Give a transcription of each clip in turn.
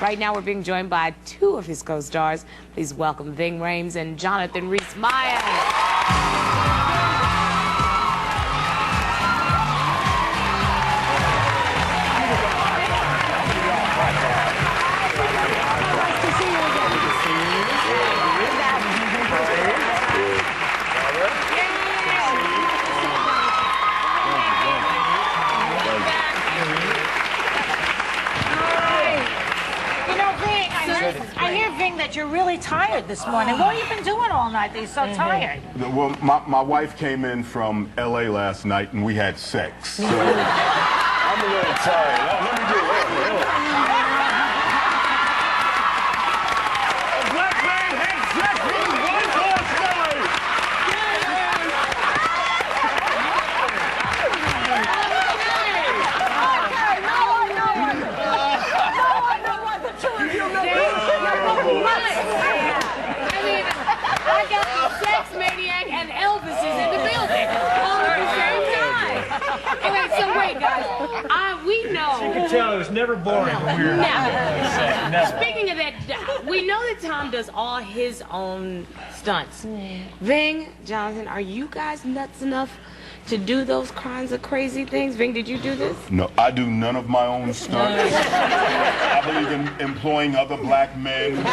Right now, we're being joined by two of his co-stars. Please welcome Ving Rhames and Jonathan Rhys Meyers. I hear, Ving, that you're really tired this morning. What have you been doing all night that you're so tired? Well, my wife came in from L.A. last night, and we had sex. So I'm a little tired. Let me do it. A black man had sex with his wife last night. I got the sex maniac and Elvis is in the building all at the same time. Anyway, so wait, guys, we know. You can tell it was never boring when we were Now, speaking of that, we know that Tom does all his own stunts. Ving, Jonathan, are you guys nuts enough to do those kinds of crazy things? Ving, did you do this? No, I do none of my own stunts. I believe in employing other black men. Wait a minute,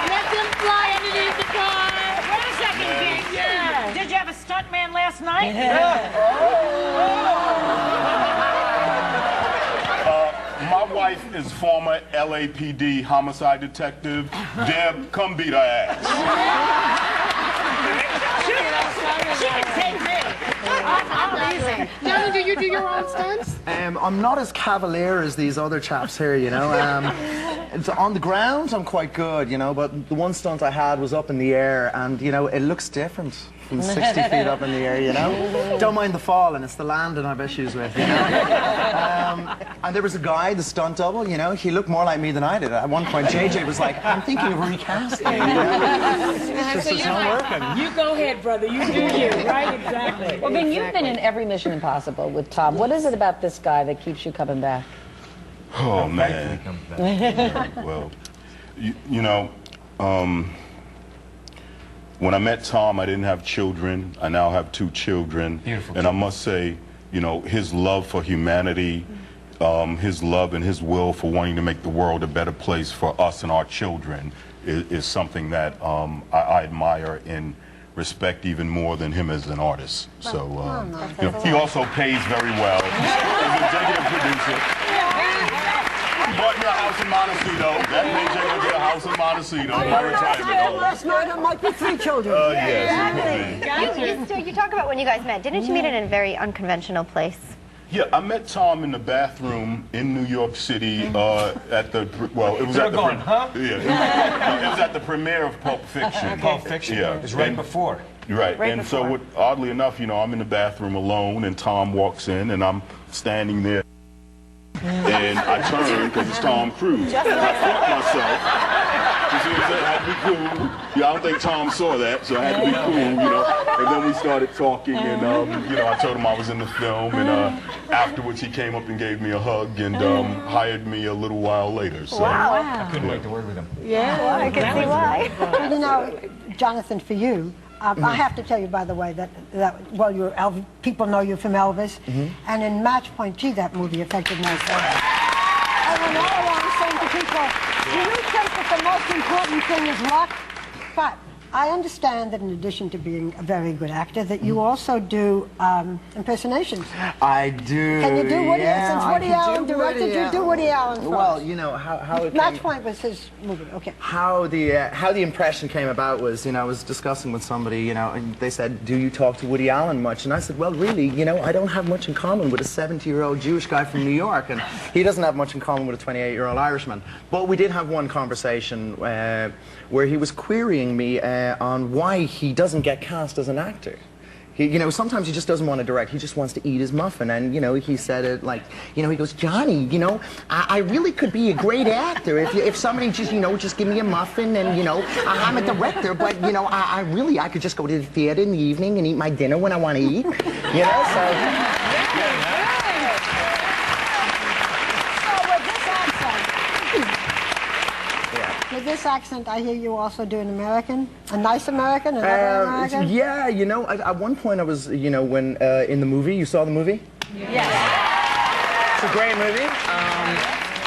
let them fly underneath the car. Wait a second, Ving. Yeah. Did you have a stunt man last night? My wife is former LAPD homicide detective. Deb, come beat her ass. She can take me. I'm easy. Jonathan, do you do your own stunts? I'm not as cavalier as these other chaps here, you know. It's on the ground, I'm quite good, you know, but the one stunt I had was up in the air, and, you know, it looks different from 60 feet up in the air, you know. Don't mind the fall, and it's the landing I've issues with, you know. And there was a guy, the stunt double, you know, he looked more like me than I did. At one point, JJ was like, I'm thinking of recasting, you know. It's just not working. You go ahead, brother. You do you, right? Exactly. Well, Ving, you've been in every Mission Impossible with Tom. What is it about this guy that keeps you coming back? Oh, man. Well, you know, when I met Tom, I didn't have children. I now have 2 children. Beautiful. And I must say, you know, his love for humanity, his love and his will for wanting to make the world a better place for us and our children is something that I admire and respect even more than him as an artist. So, you know, he also pays very well. He's an executive producer. He bought me a house in Montecito. That paycheck will get a house in Montecito. My retirement home. Last night, it might be 3 children. Yes. You talk about when you guys met. Didn't you meet in a very unconventional place? Yeah, I met Tom in the bathroom in New York City at the, well, it was at the, yeah, it was at the premiere of Pulp Fiction. Pulp Fiction? Yeah. It was right before. Right, and so oddly enough, you know, I'm in the bathroom alone, and Tom walks in, and I'm standing there, and I turn, because it's Tom Cruise, and I fought myself. You see what I'm saying? I had to be cool. Yeah, I don't think Tom saw that, so I had to be cool, you know. And then we started talking, and, you know, I told him I was in the film, and afterwards he came up and gave me a hug and hired me a little while later. So. Wow. I couldn't wait to work with him. Yeah, well, I can see why. Well, you know, Jonathan, for you, I have to tell you, by the way, that well, you're Elvis, people know you from Elvis, and in Match Point, gee, that movie affected my soul. And when all along saying to people, do you think that the most important thing is luck? But I understand that in addition to being a very good actor, that you also do impersonations. I do. Can you do Woody? Yeah, Since Woody Allen directed, you do Woody Allen for Well, us. you know how it Match came, Point was his movie. Okay. how the impression came about was, you know, I was discussing with somebody, you know, and they said, do you talk to Woody Allen much? And I said, well, really, you know, I don't have much in common with a 70-year-old Jewish guy from New York, and he doesn't have much in common with a 28-year-old Irishman. But we did have one conversation where he was querying me on why he doesn't get cast as an actor. You know, sometimes he just doesn't want to direct. He just wants to eat his muffin. And, you know, he said it like, you know, he goes, Johnny, you know, I really could be a great actor if somebody just, you know, just give me a muffin and, you know, I'm a director, but, you know, I could just go to the theater in the evening and eat my dinner when I want to eat. You know, so... this accent, I hear you also do an American, a nice American, another American. Yeah, you know, at one point I was, you know, when in the movie, you saw the movie? Yes. It's a great movie.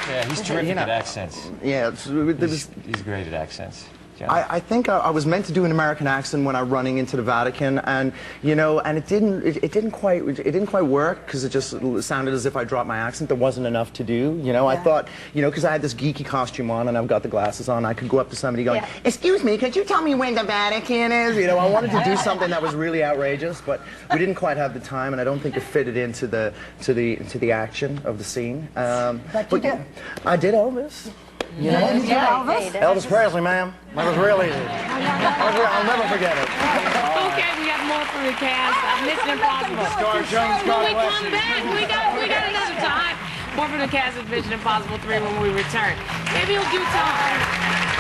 Yeah, he's terrific at accents. Yeah, He's great at accents. I think I was meant to do an American accent when I was running into the Vatican, and you know, and it didn't quite work because it just sounded as if I dropped my accent. There wasn't enough to do, you know. Yeah. I thought, you know, because I had this geeky costume on and I've got the glasses on, I could go up to somebody going, "Excuse me, could you tell me when the Vatican is?" You know, I wanted to do something that was really outrageous, but we didn't quite have the time, and I don't think it fitted into the action of the scene. But you did. I did Elvis. You know, Elvis? Elvis Presley, ma'am. That was real easy. I'll never forget it. Okay, we got more from the cast of Mission Impossible. When we come back, we got another time. More from the cast of Mission Impossible 3 when we return. Maybe he'll do time.